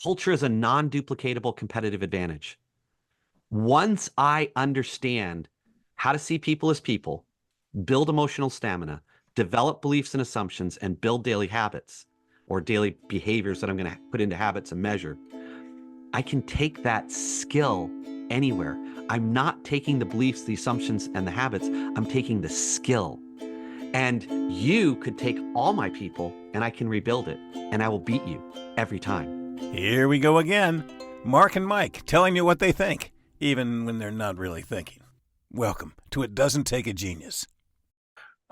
culture is a non-duplicatable competitive advantage. Once I understand how to see people as people, build emotional stamina, develop beliefs and assumptions, and build daily habits or daily behaviors that I'm going to put into habits and measure, I can take that skill anywhere. I'm not taking the beliefs, the assumptions, and the habits. I'm taking the skill. And you could take all my people and I can rebuild it, and I will beat you every time. Here we go again. Mark and Mike telling you what they think, even when they're not really thinking. Welcome to It Doesn't Take a Genius.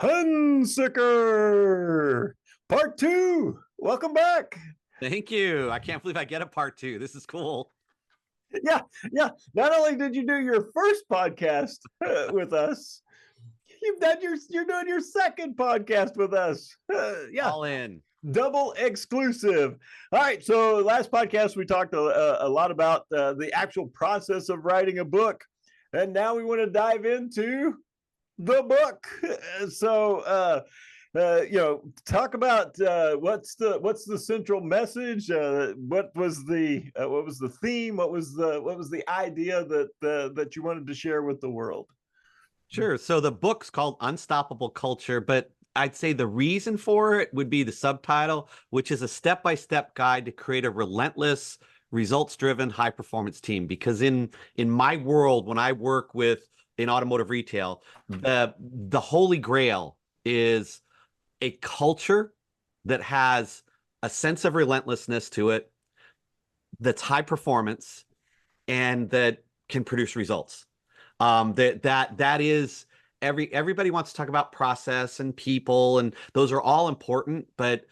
Hunsicker, part 2. Welcome back. Thank you. I can't believe I get a part 2. This is cool. Yeah. Not only did you do your first podcast with us, you're doing your second podcast with us. Yeah. All in. Double exclusive. All right. So last podcast, we talked a lot about the actual process of writing a book. And now we want to dive into the book. So, talk about what's the central message. What was the theme? What was the idea that you wanted to share with the world? Sure. So the book's called Unstoppable Culture, but I'd say the reason for it would be the subtitle, which is a step-by-step guide to create a relentless, results-driven, high-performance team. Because in my world, when I work in automotive retail, the holy grail is a culture that has a sense of relentlessness to it, that's high performance, and that can produce results. That is everybody wants to talk about process and people, and those are all important, but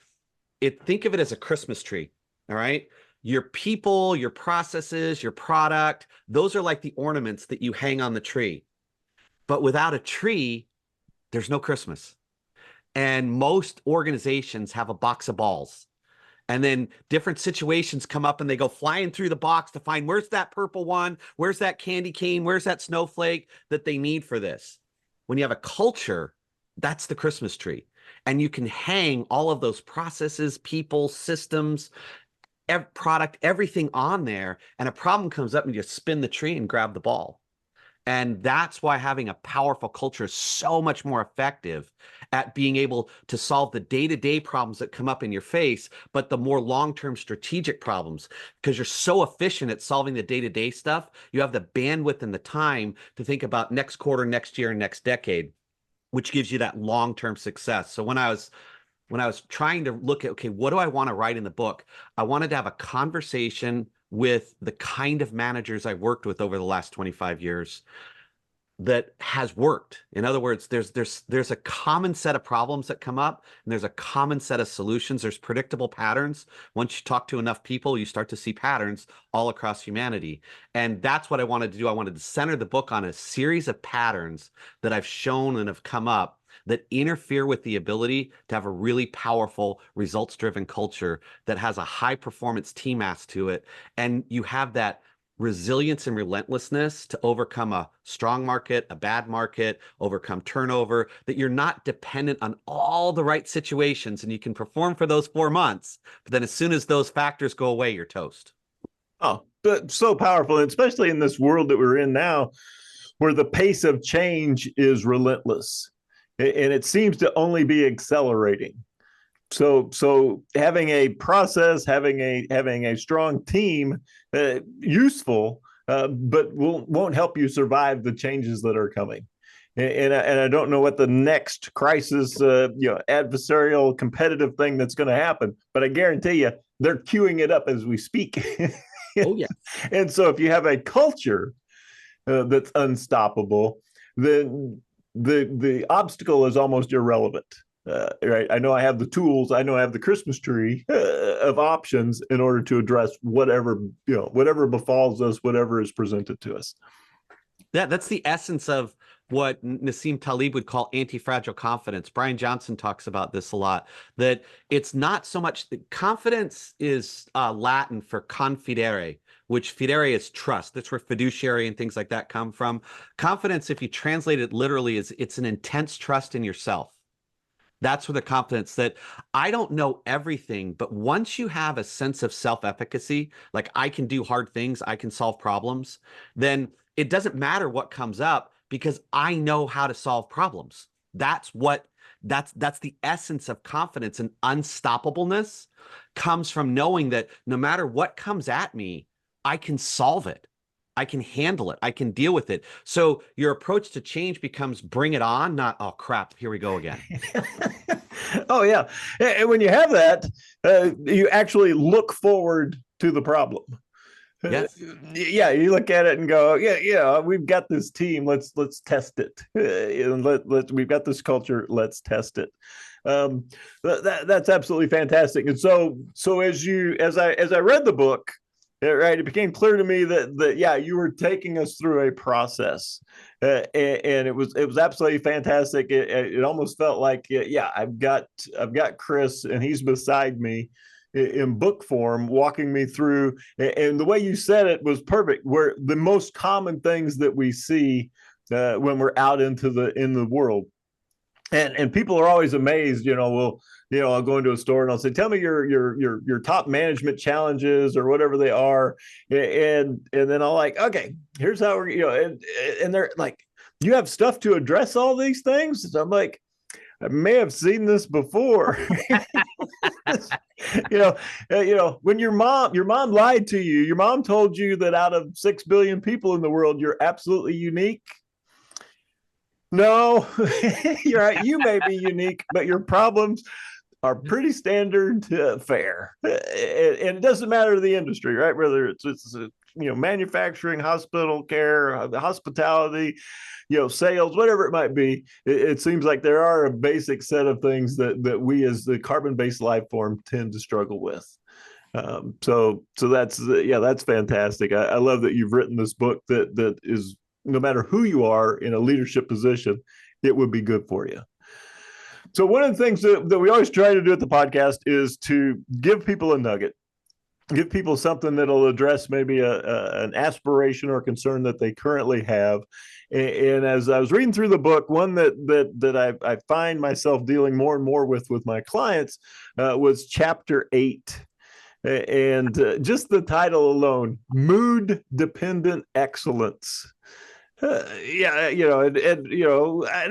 think of it as a Christmas tree. All right. Your people, your processes, your product, those are like the ornaments that you hang on the tree. But without a tree, there's no Christmas. And most organizations have a box of balls. And then different situations come up and they go flying through the box to find where's that purple one, where's that candy cane, where's that snowflake that they need for this. When you have a culture, that's the Christmas tree. And you can hang all of those processes, people, systems, product, everything on there. And a problem comes up and you spin the tree and grab the ball. And that's why having a powerful culture is so much more effective at being able to solve the day-to-day problems that come up in your face, but the more long-term strategic problems, because you're so efficient at solving the day-to-day stuff, you have the bandwidth and the time to think about next quarter, next year, and next decade, which gives you that long-term success. So when I was trying to look at, okay, what do I want to write in the book? I wanted to have a conversation with the kind of managers I've worked with over the last 25 years that has worked. In other words, there's a common set of problems that come up, and there's a common set of solutions. There's predictable patterns. Once you talk to enough people, you start to see patterns all across humanity. And that's what I wanted to do. I wanted to center the book on a series of patterns that I've shown and have come up that interfere with the ability to have a really powerful results-driven culture that has a high-performance team mass to it. And you have that resilience and relentlessness to overcome a strong market, a bad market, overcome turnover, that you're not dependent on all the right situations and you can perform for those 4 months. But then as soon as those factors go away, you're toast. Oh, but so powerful, and especially in this world that we're in now, where the pace of change is relentless. And it seems to only be accelerating. So having a process, having a strong team, useful, but won't help you survive the changes that are coming. And I don't know what the next crisis, adversarial, competitive thing that's going to happen, but I guarantee you they're queuing it up as we speak. Oh yeah. And so if you have a culture that's unstoppable, then the obstacle is almost irrelevant. Right. I know I have the tools. I know I have the Christmas tree of options in order to address whatever befalls us, whatever is presented to us. That's the essence of what Nassim Taleb would call anti-fragile confidence. Brian Johnson talks about this a lot, that it's not so much confidence is Latin for confidere, which fidere is trust. That's where fiduciary and things like that come from. Confidence, if you translate it literally, is it's an intense trust in yourself. That's where the confidence that I don't know everything, but once you have a sense of self-efficacy, like I can do hard things, I can solve problems, then it doesn't matter what comes up because I know how to solve problems. That's the essence of confidence, and unstoppableness comes from knowing that no matter what comes at me, I can solve it. I can handle it. I can deal with it. So your approach to change becomes bring it on, not, oh crap, here we go again. Oh, yeah. And when you have that, you actually look forward to the problem. Yes. Yeah, you look at it and go, yeah, we've got this team. Let's test it. We've got this culture. Let's test it. That's absolutely fantastic. And so as I read the book, right, it became clear to me that yeah, you were taking us through a process, and it was absolutely fantastic. It almost felt like yeah, I've got Chris, and he's beside me in book form, walking me through. And the way you said it was perfect. Where the most common things that we see when we're out in the world. And people are always amazed, I'll go into a store and I'll say, tell me your top management challenges or whatever they are. And then I'll like, okay, here's how we're, and they're like, you have stuff to address all these things. So I'm like, I may have seen this before. When your mom lied to you, your mom told you that out of 6 billion people in the world, you're absolutely unique. No, you're right. You may be unique, but your problems are pretty standard fare. And it doesn't matter the industry, right? Whether it's manufacturing, hospital care, hospitality, sales, whatever it might be. It seems like there are a basic set of things that we as the carbon-based life form tend to struggle with. So that's fantastic. I love that you've written this book that is, no matter who you are in a leadership position, it would be good for you. So one of the things that we always try to do at the podcast is to give people a nugget, give people something that'll address maybe an aspiration or concern that they currently have. And as I was reading through the book, one that I find myself dealing more and more with my clients was chapter 8. And just the title alone, Mood Dependent Excellence. And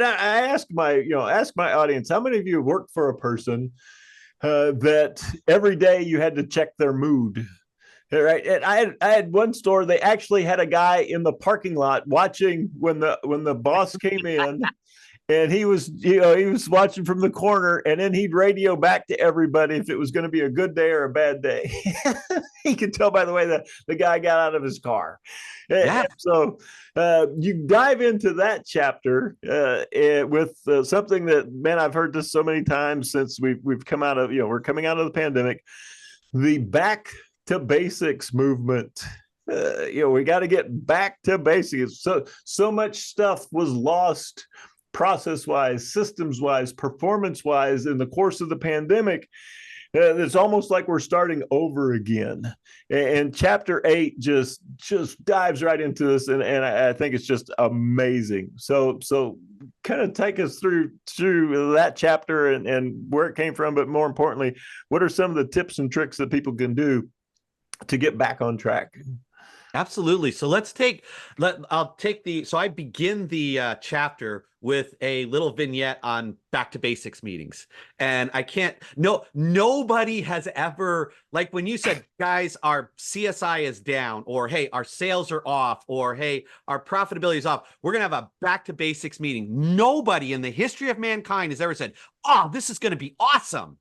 I ask my audience, how many of you work for a person that every day you had to check their mood? Right. And I had one store, they actually had a guy in the parking lot watching when the boss came in. And he was watching from the corner, and then he'd radio back to everybody if it was going to be a good day or a bad day. He could tell by the way the guy got out of his car. Yeah. So you dive into that chapter with something that, man, I've heard this so many times since we've come out of, we're coming out of the pandemic, the back to basics movement. We got to get back to basics. So much stuff was lost process-wise, systems-wise, performance-wise in the course of the pandemic. It's almost like we're starting over again. And chapter 8 just dives right into this, and I think it's just amazing. So kind of take us through that chapter and where it came from, but more importantly, what are some of the tips and tricks that people can do to get back on track? Absolutely. So I begin the chapter with a little vignette on back to basics meetings. And nobody has ever, like when you said, guys, our CSI is down, or, hey, our sales are off, or, hey, our profitability is off, we're going to have a back to basics meeting. Nobody in the history of mankind has ever said, oh, this is going to be awesome.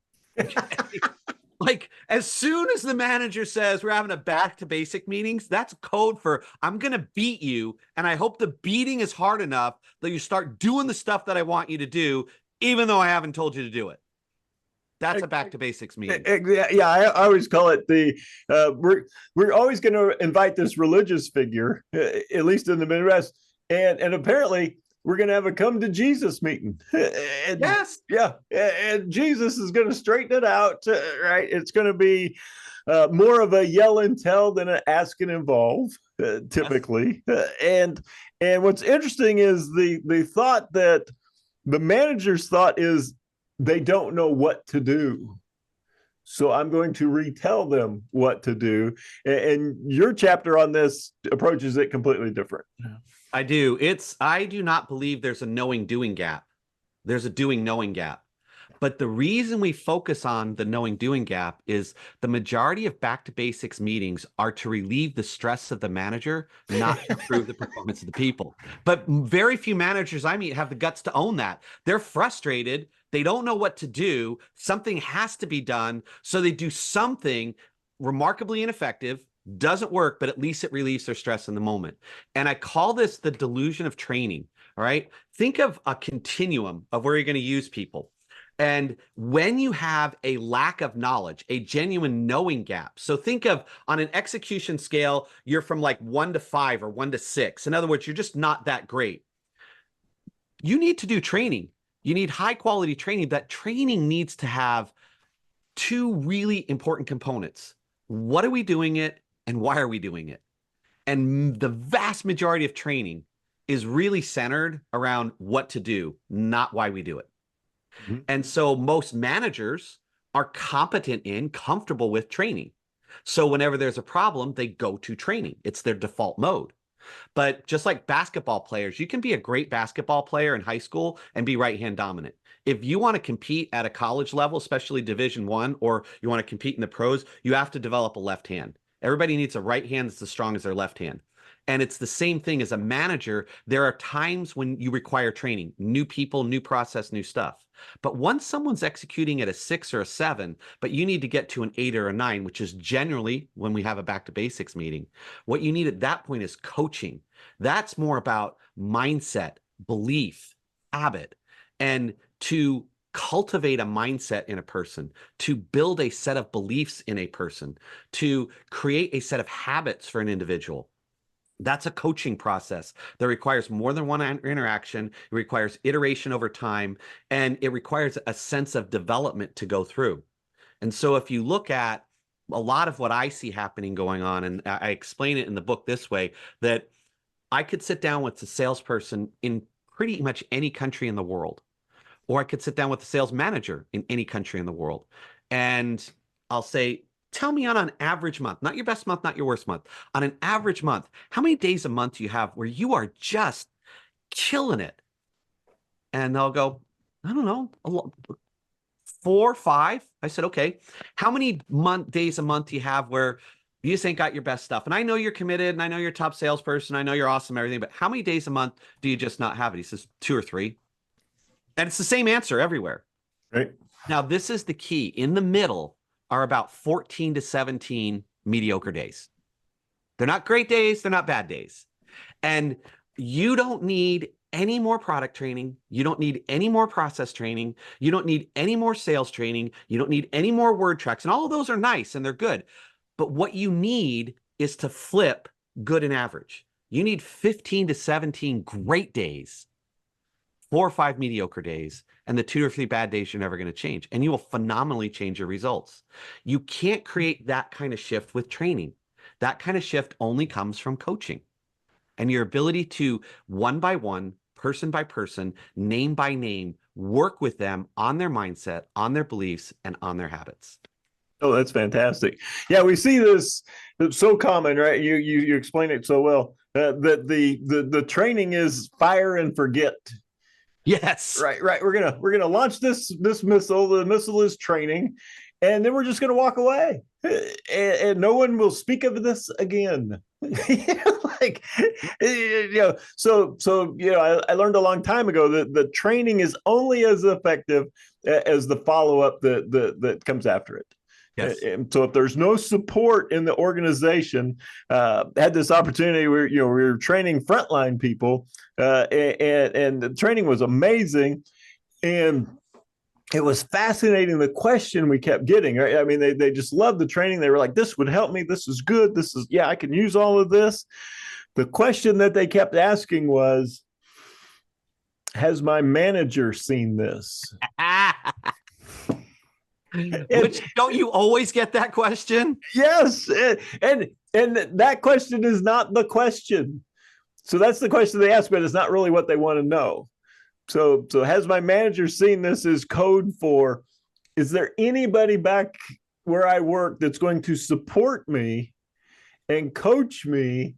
Like, as soon as the manager says we're having a back to basic meetings, that's code for I'm going to beat you. And I hope the beating is hard enough that you start doing the stuff that I want you to do, even though I haven't told you to do it. That's a back to basics meeting. Yeah, I always call it we're always going to invite this religious figure, at least in the Midwest. And apparently we're going to have a come to Jesus meeting. And, yes. Yeah. And Jesus is going to straighten it out, right? It's going to be more of a yell and tell than an ask and involve, typically. Yes. And what's interesting is the thought that the manager's thought is they don't know what to do. So I'm going to retell them what to do. And your chapter on this approaches it completely different. I do. I do not believe there's a knowing doing gap. There's a doing knowing gap. But the reason we focus on the knowing doing gap is the majority of back to basics meetings are to relieve the stress of the manager, not to improve the performance of the people. But very few managers I meet have the guts to own that. They're frustrated. They don't know what to do. Something has to be done. So they do something remarkably ineffective, doesn't work, but at least it relieves their stress in the moment. And I call this the delusion of training. All right. Think of a continuum of where you're going to use people. And when you have a lack of knowledge, a genuine knowing gap. So think of on an execution scale, you're from like 1 to 5 or 1 to 6. In other words, you're just not that great. You need to do training. You need high quality training. That training needs to have 2 really important components. What are we doing it and why are we doing it? And the vast majority of training is really centered around what to do, not why we do it. Mm-hmm. And so most managers are competent in, comfortable with training. So whenever there's a problem, they go to training. It's their default mode. But just like basketball players, you can be a great basketball player in high school and be right-hand dominant. If you want to compete at a college level, especially Division I, or you want to compete in the pros, you have to develop a left hand. Everybody needs a right hand that's as strong as their left hand. And it's the same thing as a manager. There are times when you require training, new people, new process, new stuff. But once someone's executing at a 6 or a 7, but you need to get to an 8 or a 9, which is generally when we have a back to basics meeting, what you need at that point is coaching. That's more about mindset, belief, habit, and to cultivate a mindset in a person, to build a set of beliefs in a person, to create a set of habits for an individual. That's a coaching process that requires more than one interaction. It requires iteration over time, and it requires a sense of development to go through. And so if you look at a lot of what I see happening going on, and I explain it in the book this way, that I could sit down with a salesperson in pretty much any country in the world, or I could sit down with a sales manager in any country in the world, and I'll say, tell me on an average month, not your best month, not your worst month, on an average month, how many days a month do you have where you are just killing it? And they'll go, I don't know, 4, 5. I said, okay, how many days a month do you have where you just ain't got your best stuff? And I know you're committed and I know you're a top salesperson. I know you're awesome, everything, but how many days a month do you just not have it? He says 2 or 3. And it's the same answer everywhere. Right. Now, this is the key. In the middle are about 14 to 17 mediocre days. They're not great days. They're not bad days. And you don't need any more product training. You don't need any more process training. You don't need any more sales training. You don't need any more word tracks. And all of those are nice and they're good. But what you need is to flip good and average. You need 15 to 17 great days, 4 or 5 mediocre days, and the 2 or 3 bad days you're never going to change. And you will phenomenally change your results. You can't create that kind of shift with training. That kind of shift only comes from coaching. And your ability to, one by one, person by person, name by name, work with them on their mindset, on their beliefs, and on their habits. Oh, that's fantastic. Yeah, we see this. It's so common, right? You explain it so well. That the training is fire and forget. Yes. Right. We're gonna launch this missile. The missile is training, and then we're just gonna walk away, and no one will speak of this again. Like, so I learned a long time ago that the training is only as effective as the follow up that comes after it. Yes. And so if there's no support in the organization, had this opportunity where we were training frontline people, and the training was amazing, and it was fascinating the question we kept getting. Right? I mean, they just loved the training. They were like, "This would help me. This is good. This is I can use all of this." The question that they kept asking was, "Has my manager seen this?" Which, don't you always get that question? Yes, and that question is not the question. So that's the question they ask, but it's not really what they want to know. So has my manager seen this as code for, is there anybody back where I work that's going to support me and coach me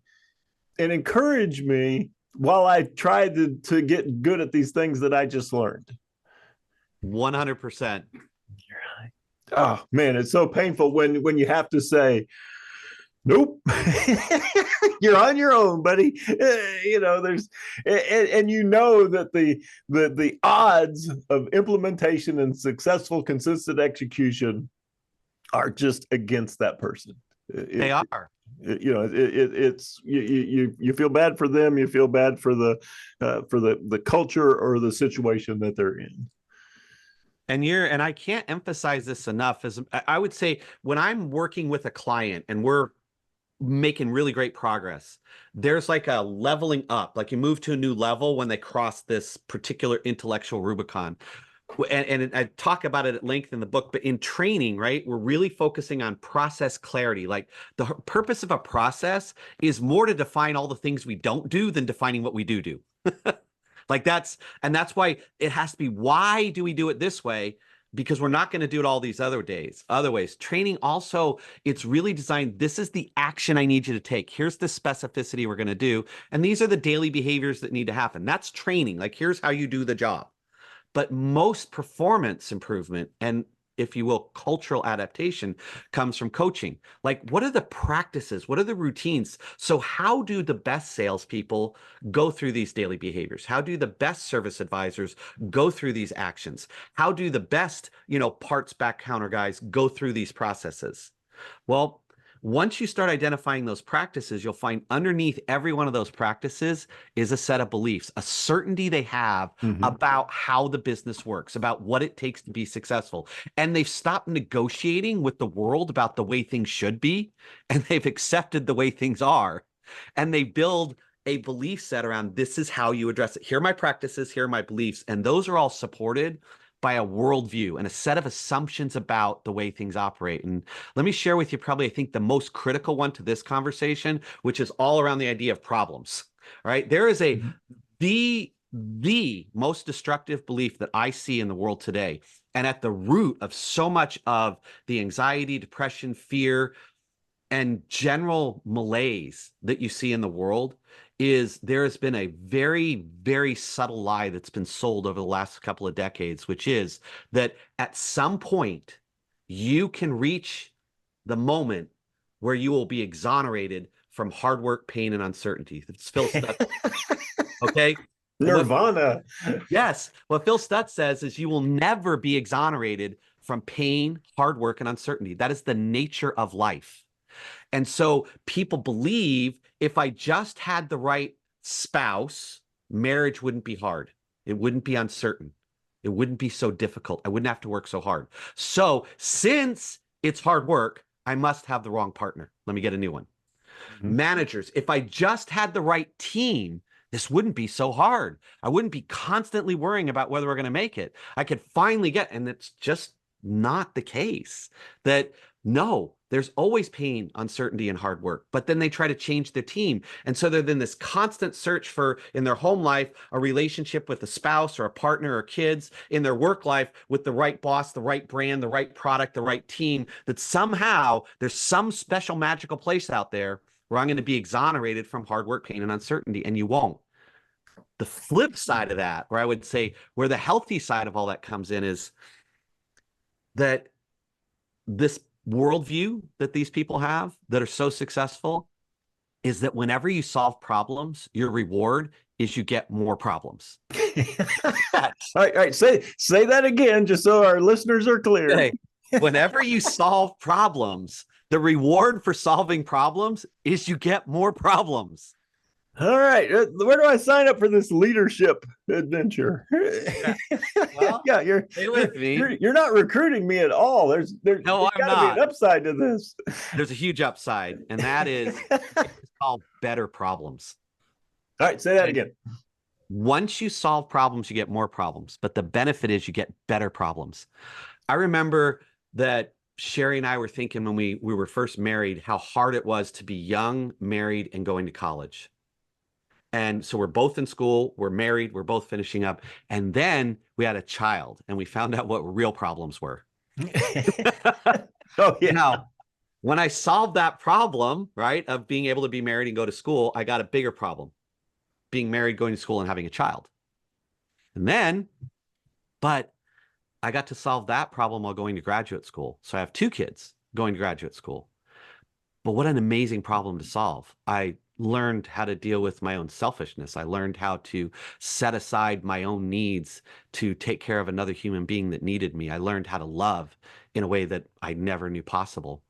and encourage me while I try to get good at these things that I just learned? 100%. Oh man, it's so painful when you have to say, nope, you're on your own, buddy. There's and you know that the odds of implementation and successful, consistent execution are just against that person. They are. It's you feel bad for them. You feel bad for the culture or the situation that they're in. And I can't emphasize this enough, as I would say, when I'm working with a client and we're making really great progress, there's like a leveling up, like you move to a new level when they cross this particular intellectual Rubicon. And I talk about it at length in the book, but in training, right, we're really focusing on process clarity. Like the purpose of a process is more to define all the things we don't do than defining what we do. Like that's why it has to be, why do we do it this way? Because we're not going to do it all these other ways. Training also, it's really designed, this is the action I need you to take. Here's the specificity we're going to do. And these are the daily behaviors that need to happen. That's training. Like, here's how you do the job. But most performance improvement and, if you will, cultural adaptation comes from coaching. Like, what are the practices? What are the routines? So how do the best salespeople go through these daily behaviors? How do the best service advisors go through these actions? How do the best, parts back counter guys go through these processes? Well, once you start identifying those practices, you'll find underneath every one of those practices is a set of beliefs, a certainty they have about how the business works, about what it takes to be successful. And they've stopped negotiating with the world about the way things should be, and they've accepted the way things are. And they build a belief set around, this is how you address it. Here are my practices, here are my beliefs. And those are all supported by a worldview and a set of assumptions about the way things operate. And let me share with you probably, I think, the most critical one to this conversation, which is all around the idea of problems, right? There is the most destructive belief that I see in the world today. And at the root of so much of the anxiety, depression, fear, and general malaise that you see in the world is there has been a very, very subtle lie that's been sold over the last couple of decades, which is that at some point you can reach the moment where you will be exonerated from hard work, pain, and uncertainty. It's Phil Stutz. Okay? Nirvana. Yes. What Phil Stutz says is you will never be exonerated from pain, hard work, and uncertainty. That is the nature of life. And so people believe if I just had the right spouse, marriage wouldn't be hard. It wouldn't be uncertain. It wouldn't be so difficult. I wouldn't have to work so hard. So since it's hard work, I must have the wrong partner. Let me get a new one. Managers, if I just had the right team, this wouldn't be so hard. I wouldn't be constantly worrying about whether we're going to make it. I could finally get, and it's just not the case. That no, there's always pain, uncertainty, and hard work. But then they try to change their team. And so they're in this constant search for, in their home life, a relationship with a spouse or a partner or kids, in their work life with the right boss, the right brand, the right product, the right team, that somehow there's some special magical place out there where I'm going to be exonerated from hard work, pain, and uncertainty. And you won't. The flip side of that, where I would say where the healthy side of all that comes in, is that this worldview that these people have that are so successful is that whenever you solve problems, your reward is you get more problems. All right. Say that again, just so our listeners are clear. Okay. Whenever you solve problems, the reward for solving problems is you get more problems. All right. Where do I sign up for this leadership adventure? Yeah. Well, yeah, you're with me. You're not recruiting me at all. There's no, I'm not. Be an upside to this. There's a huge upside, and that is it's called better problems. All right, say that again. Once you solve problems, you get more problems, but the benefit is you get better problems. I remember that Sherry and I were thinking when we were first married how hard it was to be young, married, and going to college. And so we're both in school, we're married, we're both finishing up. And then we had a child and we found out what real problems were. Oh, yeah. Now, when I solved that problem, right, of being able to be married and go to school, I got a bigger problem, being married, going to school, and having a child. And then, but I got to solve that problem while going to graduate school. So I have 2 kids going to graduate school. But what an amazing problem to solve. I learned how to deal with my own selfishness. I learned how to set aside my own needs to take care of another human being that needed me. I learned how to love in a way that I never knew possible.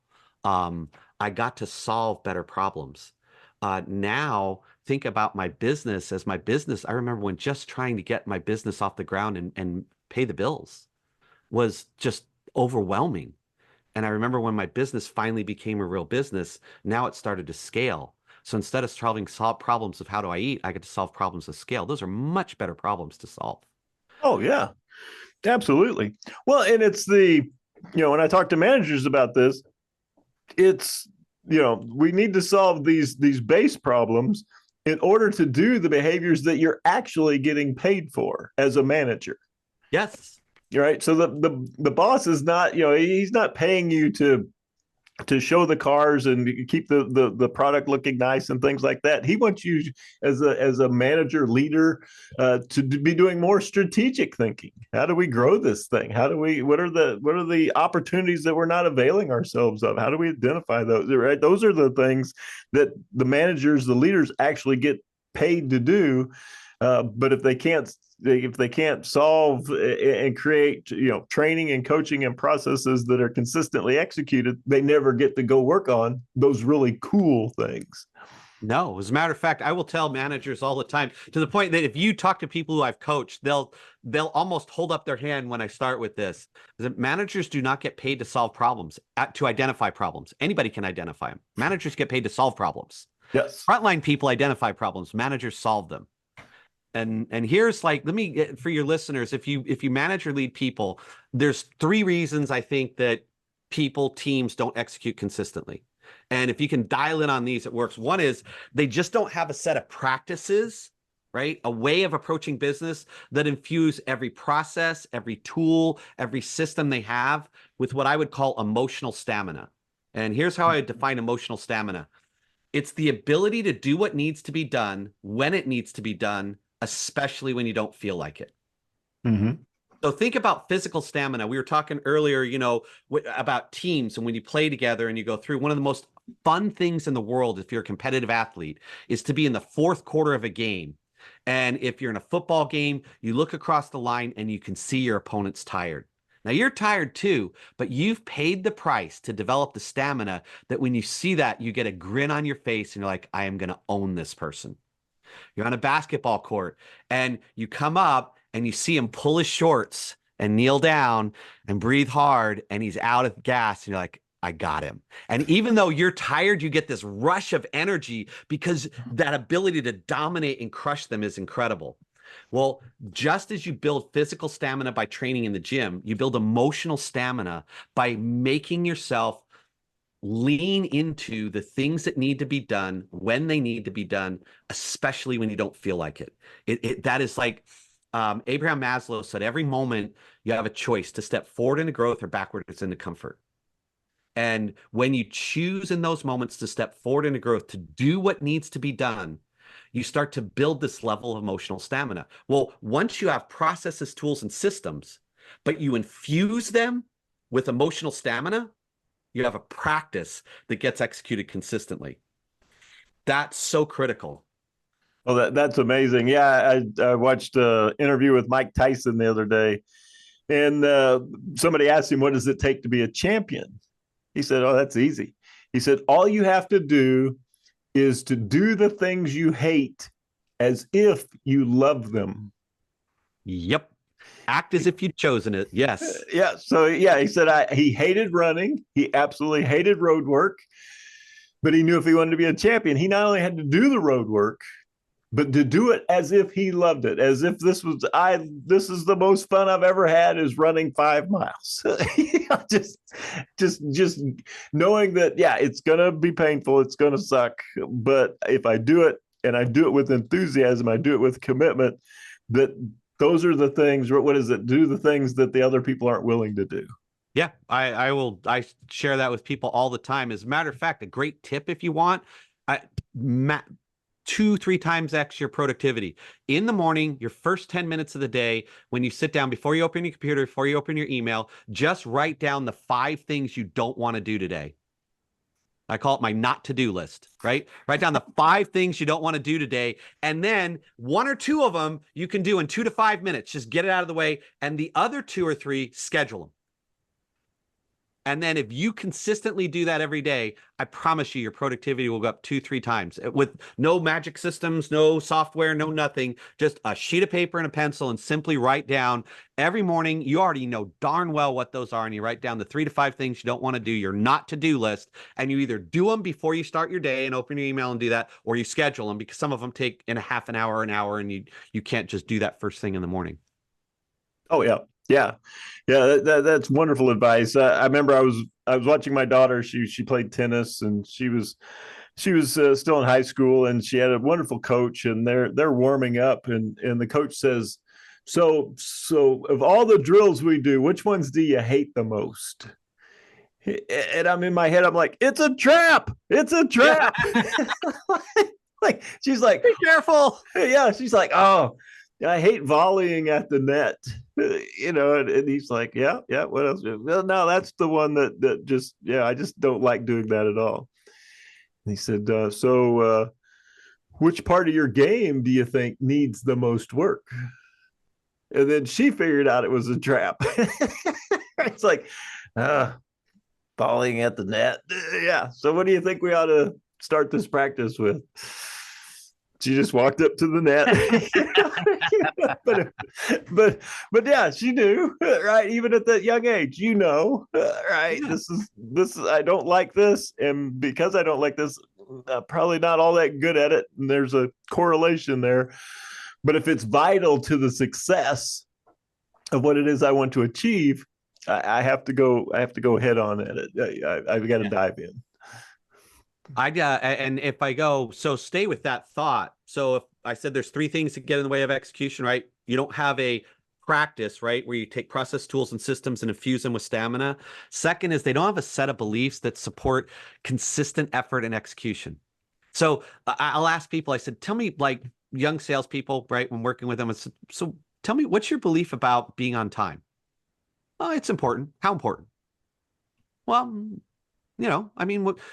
I got to solve better problems. Now, think about my business as my business. I remember when just trying to get my business off the ground and pay the bills was just overwhelming. And I remember when my business finally became a real business, now it started to scale. So instead of solve problems of how do I eat, I get to solve problems of scale. Those are much better problems to solve. Oh, yeah, absolutely. Well, and it's when I talk to managers about this, it's, we need to solve these base problems in order to do the behaviors that you're actually getting paid for as a manager. Yes. Right. So the boss is not, he's not paying you to show the cars and keep the product looking nice and things like that. He wants you as a manager leader to be doing more strategic thinking. How do we grow this thing? What are the opportunities that we're not availing ourselves of? How do we identify those? Right. Those are the things that the managers, the leaders actually get paid to do. But if they can't solve and create, training and coaching and processes that are consistently executed, they never get to go work on those really cool things. No, as a matter of fact, I will tell managers all the time, to the point that if you talk to people who I've coached, they'll almost hold up their hand when I start with this. That managers do not get paid to solve problems, to identify problems. Anybody can identify them. Managers get paid to solve problems. Yes. Frontline people identify problems. Managers solve them. And here's let me, for your listeners, if you manage or lead people, there's 3 reasons I think that teams don't execute consistently. And if you can dial in on these, it works. One is they just don't have a set of practices, right? A way of approaching business that infuse every process, every tool, every system they have with what I would call emotional stamina. And here's how I define emotional stamina. It's the ability to do what needs to be done when it needs to be done, especially when you don't feel like it. Mm-hmm. So think about physical stamina. We were talking earlier, about teams and when you play together and you go through. One of the most fun things in the world, if you're a competitive athlete, is to be in the 4th quarter of a game. And if you're in a football game, you look across the line and you can see your opponent's tired. Now you're tired too, but you've paid the price to develop the stamina that when you see that, you get a grin on your face and you're like, I am going to own this person. You're on a basketball court and you come up and you see him pull his shorts and kneel down and breathe hard and he's out of gas and you're like, I got him. And even though you're tired, you get this rush of energy because that ability to dominate and crush them is incredible. Well, just as you build physical stamina by training in the gym, you build emotional stamina by making yourself lean into the things that need to be done when they need to be done, especially when you don't feel like it. That is like Abraham Maslow said, every moment you have a choice to step forward into growth or backwards into comfort. And when you choose in those moments to step forward into growth, to do what needs to be done, you start to build this level of emotional stamina. Well, once you have processes, tools, and systems, but you infuse them with emotional stamina, you have a practice that gets executed consistently. That's so critical. Well, that's amazing. Yeah, I watched an interview with Mike Tyson the other day, and somebody asked him, what does it take to be a champion? He said, oh, that's easy. He said, all you have to do is to do the things you hate as if you love them. Yep. Act as if you'd chosen it. Yes. Yeah. So, yeah, he said he hated running. He absolutely hated road work. But he knew if he wanted to be a champion, he not only had to do the road work, but to do it as if he loved it, as if this is the most fun I've ever had is running 5 miles. just knowing that, yeah, it's going to be painful. It's going to suck. But if I do it and I do it with enthusiasm, I do it with commitment, that those are the things, what is it? Do the things that the other people aren't willing to do. Yeah, I share that with people all the time. As a matter of fact, a great tip if you want, I, 2-3 times X your productivity. In the morning, your first 10 minutes of the day, when you sit down, before you open your computer, before you open your email, just write down the 5 things you don't want to do today. I call it my not to do list, right? Write down the 5 things you don't want to do today. And then 1 or 2 of them you can do in 2 to 5 minutes. Just get it out of the way. And the other 2 or 3, schedule them. And then if you consistently do that every day, I promise you your productivity will go up 2-3 times with no magic systems, no software, no nothing, just a sheet of paper and a pencil, and simply write down every morning. You already know darn well what those are. And you write down the 3 to 5 things you don't want to do, your not to do list. And you either do them before you start your day and open your email and do that, or you schedule them, because some of them take in a half an hour, and you can't just do that first thing in the morning. Oh, yeah. Yeah. Yeah. That's wonderful advice. I remember I was watching my daughter. She played tennis, and she was still in high school, and she had a wonderful coach, and they're warming up, and the coach says, so of all the drills we do, which ones do you hate the most? And I'm in my head, I'm like, it's a trap. It's a trap. Yeah. Like, she's like, be careful. Yeah. She's like, oh, I hate volleying at the net, and he's like, yeah. What else? Well, no, that's the one that just, I just don't like doing that at all. And he said, so which part of your game do you think needs the most work? And then she figured out it was a trap. It's like, volleying at the net. Yeah. So what do you think we ought to start this practice with? She just walked up to the net. but yeah, she knew, right? Even at that young age, right? Yeah. This is I don't like this, and because I don't like this, probably not all that good at it, and there's a correlation there. But if it's vital to the success of what it is I want to achieve, I have to go head on at it. I've got to dive in. And if I go, so stay with that thought. So if I said there's 3 things that get in the way of execution, right? You don't have a practice, right, where you take process, tools, and systems and infuse them with stamina. Second is they don't have a set of beliefs that support consistent effort and execution. So I'll ask people, I said, tell me, like young salespeople, right, when working with them, I said, so tell me, what's your belief about being on time? Oh, it's important. How important? Well,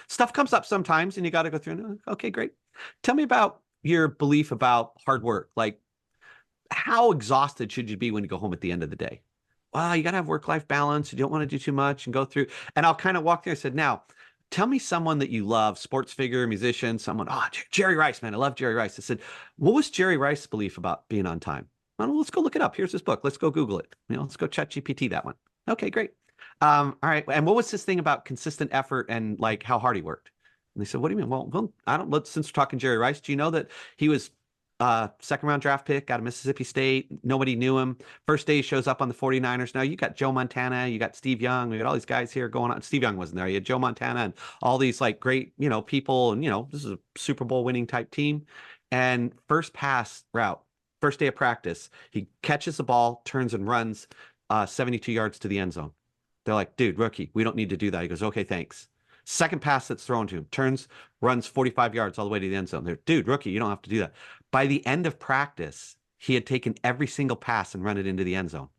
stuff comes up sometimes and you got to go through. Okay, great. Tell me about your belief about hard work. Like, how exhausted should you be when you go home at the end of the day? Well, you got to have work-life balance. You don't want to do too much and go through. And I'll kind of walk through. I said, now, tell me someone that you love, sports figure, musician, someone. Oh, Jerry Rice, man. I love Jerry Rice. I said, what was Jerry Rice's belief about being on time? Well, let's go look it up. Here's his book. Let's go Google it. Let's go ChatGPT that one. Okay, great. All right. And what was this thing about consistent effort and like how hard he worked? And they said, what do you mean? Well, since we're talking Jerry Rice, do you know that he was 2nd round draft pick out of Mississippi State? Nobody knew him. First day he shows up on the 49ers. Now you got Joe Montana, you got Steve Young, we got all these guys here going on. Steve Young wasn't there. You had Joe Montana and all these like great, people. And, this is a Super Bowl winning type team. And first pass route, first day of practice, he catches the ball, turns and runs 72 yards to the end zone. They're like, dude, rookie, we don't need to do that. He goes, okay, thanks. Second pass that's thrown to him, turns, runs 45 yards all the way to the end zone. They're, dude, rookie, you don't have to do that. By the end of practice, he had taken every single pass and run it into the end zone.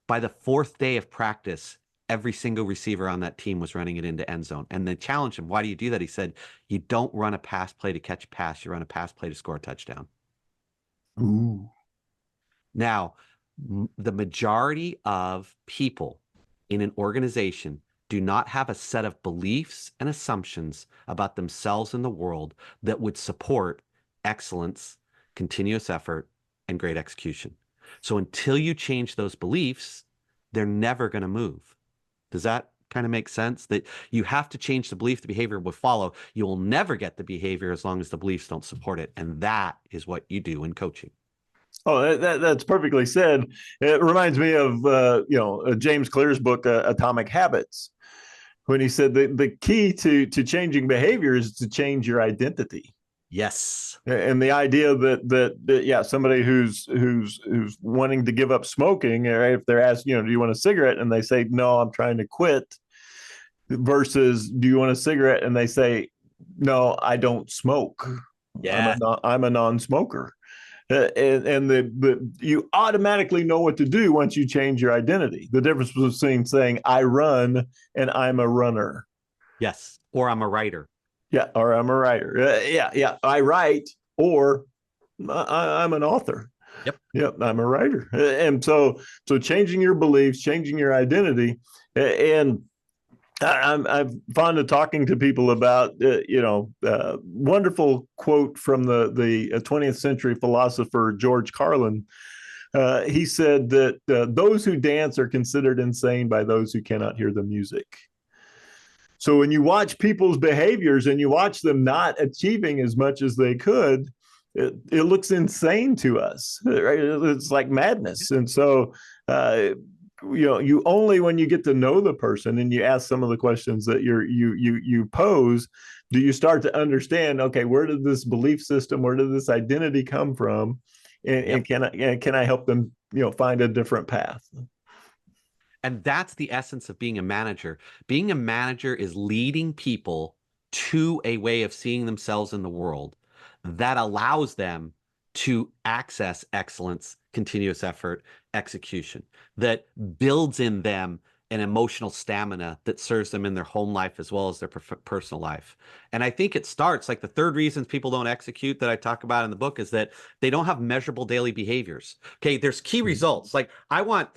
By the 4th day of practice, every single receiver on that team was running it into end zone. And they challenged him, why do you do that? He said, you don't run a pass play to catch a pass. You run a pass play to score a touchdown. Ooh. Now, the majority of people in an organization do not have a set of beliefs and assumptions about themselves and the world that would support excellence, continuous effort, and great execution. So until you change those beliefs, they're never going to move. Does that kind of make sense? That you have to change the belief, the behavior will follow. You will never get the behavior as long as the beliefs don't support it. And that is what you do in coaching. Oh, that's perfectly said. It reminds me of James Clear's book, Atomic Habits, when he said the key to changing behavior is to change your identity. Yes. And the idea that yeah, somebody who's wanting to give up smoking, right, if they're asked, do you want a cigarette, and they say no, I'm trying to quit, versus do you want a cigarette, and they say no, I don't smoke. Yeah. I'm a non-smoker. You automatically know what to do once you change your identity. The difference between saying I run and I'm a runner. Yes. Or I'm a writer. Yeah, or I'm a writer. Yeah. I write, or I'm an author. Yep. Yep, I'm a writer. And so changing your beliefs, changing your identity, and I'm fond of talking to people about, wonderful quote from the 20th century philosopher George Carlin. He said that those who dance are considered insane by those who cannot hear the music. So when you watch people's behaviors and you watch them not achieving as much as they could, it looks insane to us, right? It's like madness. And so, you only, when you get to know the person and you ask some of the questions that you pose, do you start to understand, okay, where did this belief system, where did this identity come from? And can I help them, find a different path? And that's the essence of being a manager. Being a manager is leading people to a way of seeing themselves in the world that allows them to access excellence, continuous effort, execution, that builds in them an emotional stamina that serves them in their home life as well as their personal life. And I think it starts, like, the third reasons people don't execute that I talk about in the book is that they don't have measurable daily behaviors. Okay, there's key results. Like I want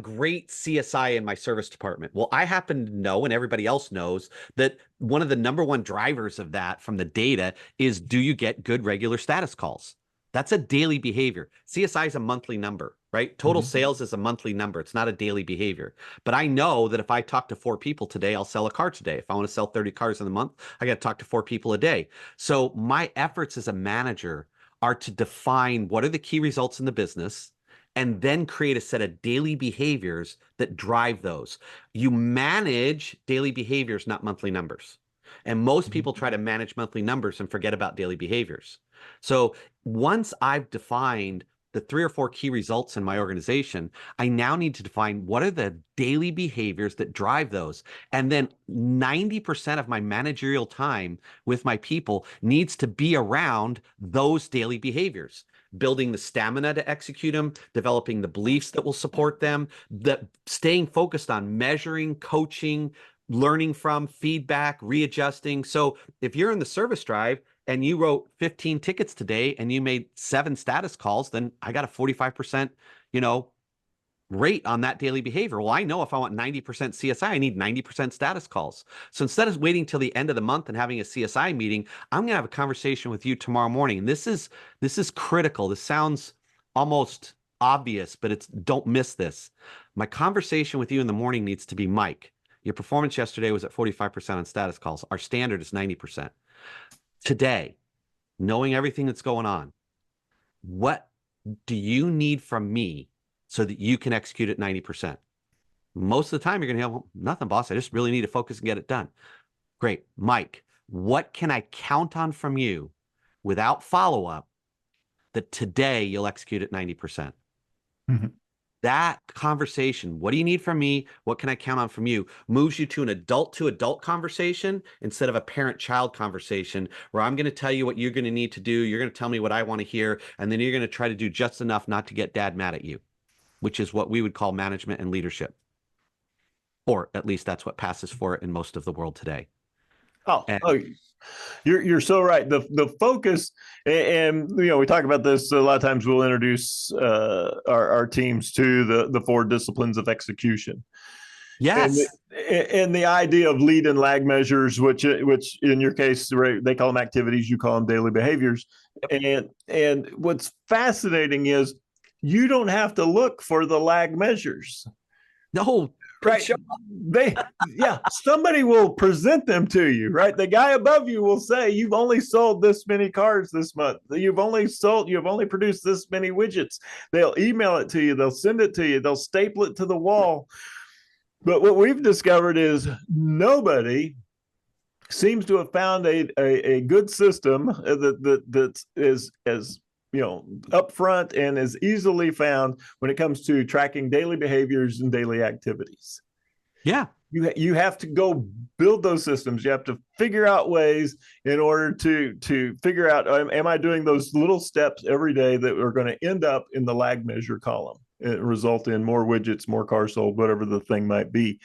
great CSI in my service department. Well, I happen to know, and everybody else knows, that one of the number one drivers of that from the data is, do you get good regular status calls? That's a daily behavior. CSI is a monthly number, right? Total sales is a monthly number. It's not a daily behavior. But I know that if I talk to 4 people today, I'll sell a car today. If I want to sell 30 cars in a month, I got to talk to 4 people a day. So my efforts as a manager are to define what are the key results in the business and then create a set of daily behaviors that drive those. You manage daily behaviors, not monthly numbers. And most people try to manage monthly numbers and forget about daily behaviors. So once I've defined the 3 or 4 key results in my organization, I now need to define what are the daily behaviors that drive those. And then 90% of my managerial time with my people needs to be around those daily behaviors, building the stamina to execute them, developing the beliefs that will support them, staying focused on measuring, coaching, learning from, feedback, readjusting. So if you're in the service drive and you wrote 15 tickets today and you made 7 status calls, then I got a 45%, rate on that daily behavior. Well, I know if I want 90% CSI, I need 90% status calls. So instead of waiting till the end of the month and having a CSI meeting, I'm going to have a conversation with you tomorrow morning. And this is critical. This sounds almost obvious, but don't miss this. My conversation with you in the morning needs to be, Mike, your performance yesterday was at 45% on status calls. Our standard is 90%. Today, knowing everything that's going on, what do you need from me so that you can execute at 90%? Most of the time, you're going to have, nothing, boss. I just really need to focus and get it done. Great. Mike, what can I count on from you without follow-up that today you'll execute at 90%? Mm-hmm. That conversation, what do you need from me? What can I count on from you? Moves you to an adult-to-adult conversation instead of a parent-child conversation where I'm going to tell you what you're going to need to do. You're going to tell me what I want to hear. And then you're going to try to do just enough not to get dad mad at you, which is what we would call management and leadership. Or at least that's what passes for it in most of the world today. You're so right. The focus, and we talk about this a lot of times. We'll introduce our teams to the 4 disciplines of execution. Yes, and the idea of lead and lag measures, which in your case they call them activities, you call them daily behaviors. Yep. And what's fascinating is you don't have to look for the lag measures. No. Right. Somebody will present them to you, right? The guy above you will say, you've only sold this many cars this month. You've only produced this many widgets. They'll email it to you. They'll send it to you. They'll staple it to the wall. But what we've discovered is nobody seems to have found a good system that is as upfront and is easily found when it comes to tracking daily behaviors and daily activities. Yeah. You have to go build those systems. You have to figure out ways in order to figure out, am I doing those little steps every day that are going to end up in the lag measure column and result in more widgets, more cars sold, whatever the thing might be.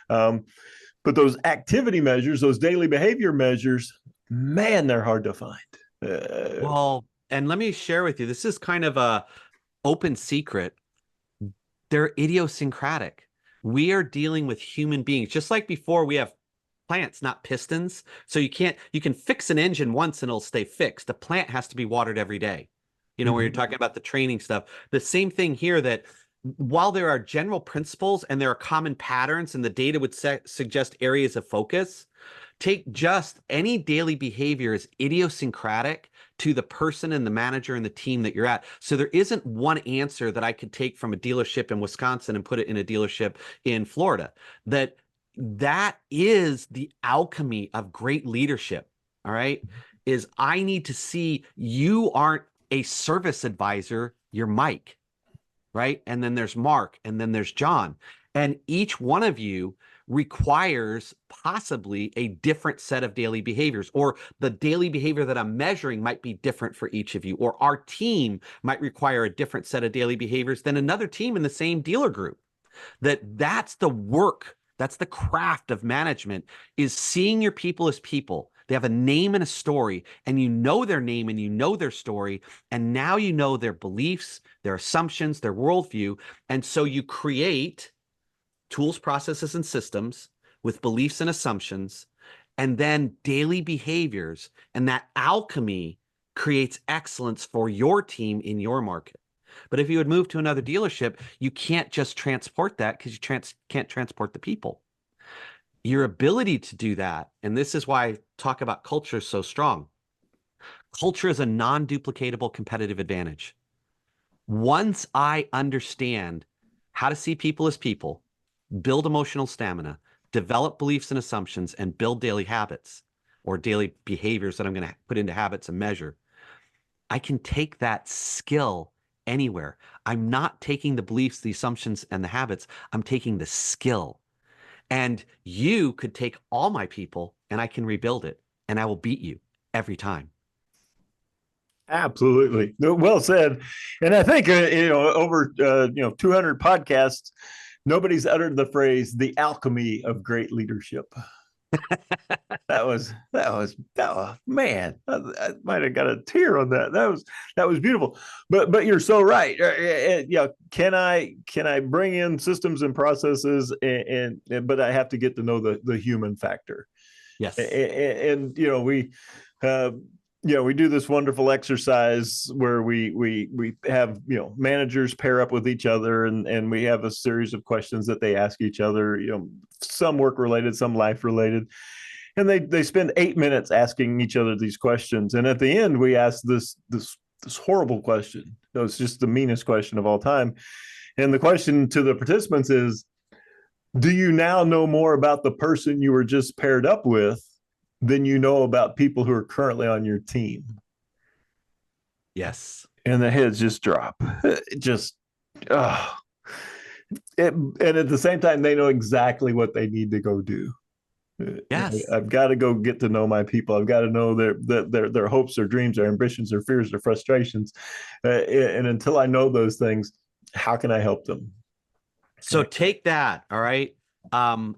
But those activity measures, those daily behavior measures, man, they're hard to find. Well, and let me share with you, this is kind of a open secret. They're idiosyncratic. We are dealing with human beings. Just like before, we have plants, not pistons. So you can fix an engine once and it'll stay fixed. The plant has to be watered every day. Where you're talking about the training stuff. The same thing here, that while there are general principles and there are common patterns and the data would suggest areas of focus, take just any daily behavior as idiosyncratic to the person and the manager and the team that you're at. So there isn't one answer that I could take from a dealership in Wisconsin and put it in a dealership in Florida. That is the alchemy of great leadership. All right. Is I need to see you aren't a service advisor, you're Mike, right? And then there's Mark, and then there's John. And each one of you requires possibly a different set of daily behaviors, or the daily behavior that I'm measuring might be different for each of you, or our team might require a different set of daily behaviors than another team in the same dealer group. That's the work, that's the craft of management, is seeing your people as people. They have a name and a story, and you know their name and you know their story, and now you know their beliefs, their assumptions, their worldview. And so you create tools, processes, and systems with beliefs and assumptions, and then daily behaviors. And that alchemy creates excellence for your team in your market. But if you would move to another dealership, you can't just transport that, because you can't transport the people. Your ability to do that, and this is why I talk about culture so strong. Culture is a non-duplicatable competitive advantage. Once I understand how to see people as people, build emotional stamina, develop beliefs and assumptions, and build daily habits or daily behaviors that I'm going to put into habits and measure, I can take that skill anywhere. I'm not taking the beliefs, the assumptions, and the habits. I'm taking the skill. And you could take all my people and I can rebuild it, and I will beat you every time. Absolutely. Well said. And I think, over, 200 podcasts, nobody's uttered the phrase, the alchemy of great leadership. That was man, I might have got a tear on that. That was beautiful. But you're so right. Can I bring in systems and processes, but I have to get to know the human factor. Yes. And we do this wonderful exercise where we have managers pair up with each other, and we have a series of questions that they ask each other, some work related, some life related, and they spend 8 minutes asking each other these questions, and at the end we ask this horrible question. It's just the meanest question of all time, and the question to the participants is, do you now know more about the person you were just paired up with than you know about people who are currently on your team? Yes. And the heads just drop. And at the same time, they know exactly what they need to go do. Yes. I've got to go get to know my people. I've got to know their hopes, their dreams, their ambitions, their fears, their frustrations. And until I know those things, how can I help them? So take that. All right. Koons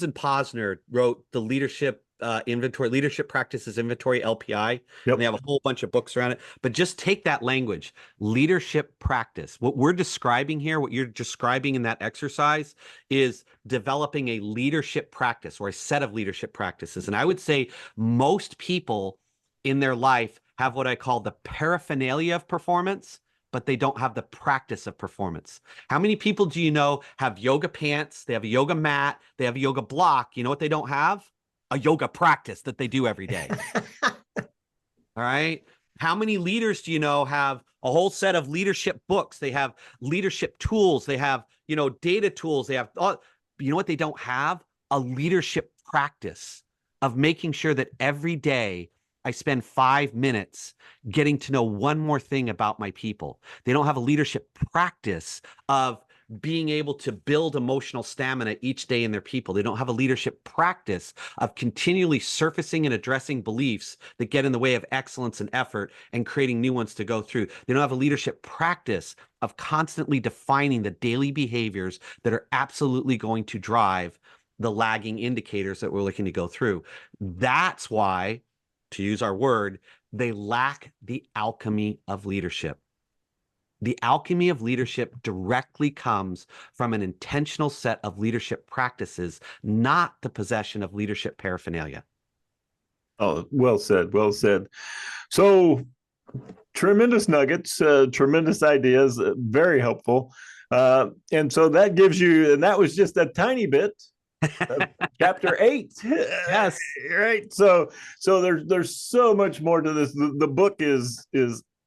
and Posner wrote the leadership leadership practices inventory, LPI. Yep. And they have a whole bunch of books around it, but just take that language, leadership practice. What we're describing here, what you're describing in that exercise, is developing a leadership practice or a set of leadership practices. And I would say most people in their life have what I call the paraphernalia of performance, but they don't have the practice of performance. How many people do you know have yoga pants? They have a yoga mat. They have a yoga block. You know what they don't have? A yoga practice that they do every day. All right. How many leaders do you know have a whole set of leadership books? They have leadership tools. They have, data tools. They have, you know what they don't have? A leadership practice. of making sure that every day I spend 5 minutes getting to know one more thing about my people. They don't have a leadership practice of being able to build emotional stamina each day in their people. They don't have a leadership practice of continually surfacing and addressing beliefs that get in the way of excellence and effort and creating new ones to go through. They don't have a leadership practice of constantly defining the daily behaviors that are absolutely going to drive the lagging indicators that we're looking to go through. That's why, to use our word, they lack the alchemy of leadership. The alchemy of leadership directly comes from an intentional set of leadership practices, not the possession of leadership paraphernalia. Oh, well said. Well said. So tremendous nuggets, tremendous ideas, very helpful. And so that gives you, and that was just a tiny bit of chapter 8. Yes. Right. So there's so much more to this. The book is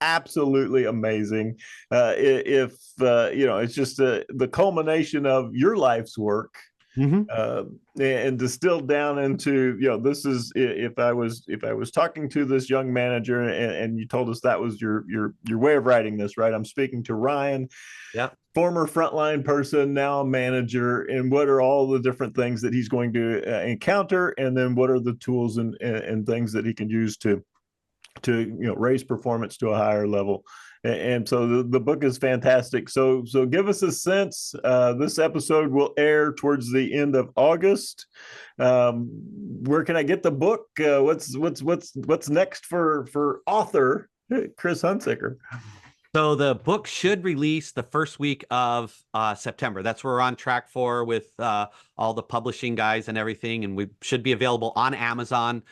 absolutely amazing. If it's just the culmination of your life's work, and distilled down into, this is, if I was talking to this young manager and you told us that was your way of writing this, right? I'm speaking to Ryan. Yeah. Former frontline person, now a manager, and what are all the different things that he's going to encounter, and then what are the tools and things that he can use to raise performance to a higher level. And so the book is fantastic. So give us a sense. This episode will air towards the end of August. Where can I get the book? What's next for author Chris Hunsicker? So the book should release the first week of September. That's what we're on track for with all the publishing guys and everything. And we should be available on Amazon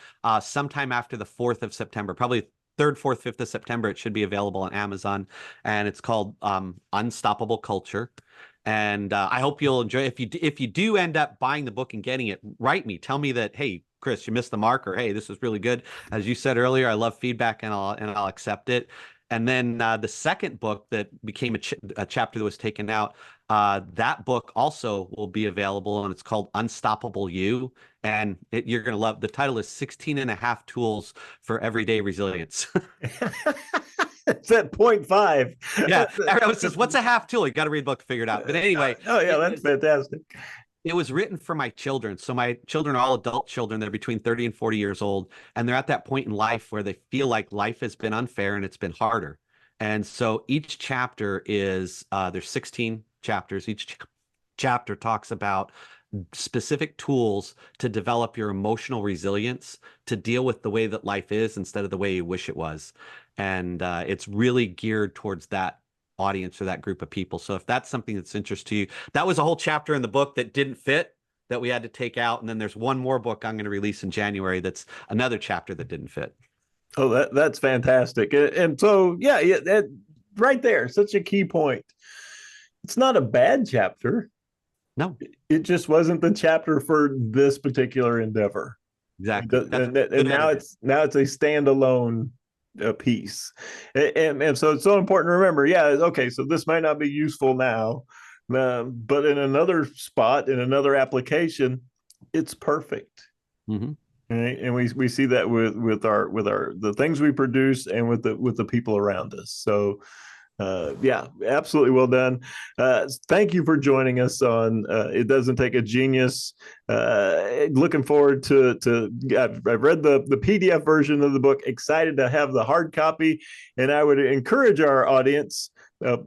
sometime after the 4th of September, probably 3rd, 4th, 5th of September. It should be available on Amazon. And it's called Unstoppable Culture. And I hope you'll enjoy it. If you do end up buying the book and getting it, write me. Tell me that, hey, Chris, you missed the mark, or hey, this was really good. As you said earlier, I love feedback and I'll accept it. And then the second book that became a chapter that was taken out, that book also will be available, and it's called Unstoppable You. And you're going to love, the title is 16 and a half Tools for Everyday Resilience. It's at 0.5. Yeah. Everyone says, what's a half tool? You got to read the book to figure it out. But anyway. Oh, yeah, that's fantastic. It was written for my children. So my children are all adult children. They're between 30 and 40 years old. And they're at that point in life where they feel like life has been unfair and it's been harder. And so each chapter is, there's 16 chapters. Each chapter talks about specific tools to develop your emotional resilience to deal with the way that life is instead of the way you wish it was. And it's really geared towards that audience or that group of people. So if that's something that's interest to you, that was a whole chapter in the book that didn't fit, that we had to take out. And then there's one more book I'm going to release in January that's another chapter that didn't fit. Oh, that's fantastic. And so, that right there, such a key point. It's not a bad chapter. No, it just wasn't the chapter for this particular endeavor. Exactly. And now it's a standalone piece. And so it's so important to remember, okay, so this might not be useful now, but in another spot, in another application, it's perfect. Mm-hmm. Right? And we see that with our the things we produce and with the people around us. So absolutely well done. Thank you for joining us on It Doesn't Take a Genius. Looking forward to I've read the PDF version of the book, excited to have the hard copy. And I would encourage our audience,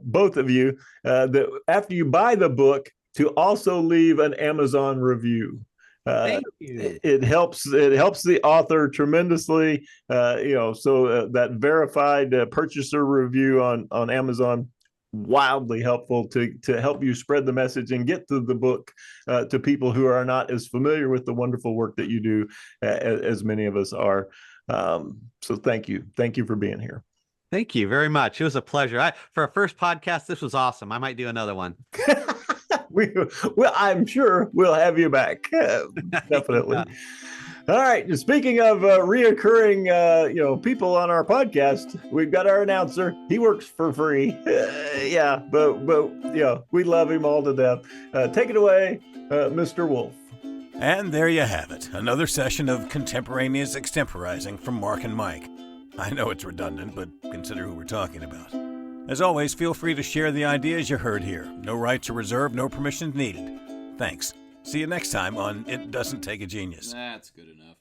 both of you, that after you buy the book, to also leave an Amazon review. Thank you. It helps the author tremendously. So that verified purchaser review on Amazon, wildly helpful to help you spread the message and get the book to people who are not as familiar with the wonderful work that you do as many of us are. So thank you for being here. Thank you very much. It was a pleasure. For our first podcast, this was awesome. I might do another one. I'm sure we'll have you back. Definitely. Yeah. All right. Speaking of reoccurring, people on our podcast, we've got our announcer. He works for free. But we love him all to death. Take it away, Mr. Wolf. And there you have it, another session of contemporaneous extemporizing from Mark and Mike. I know it's redundant, but consider who we're talking about. As always, feel free to share the ideas you heard here. No rights are reserved, no permissions needed. Thanks. See you next time on It Doesn't Take a Genius. That's good enough.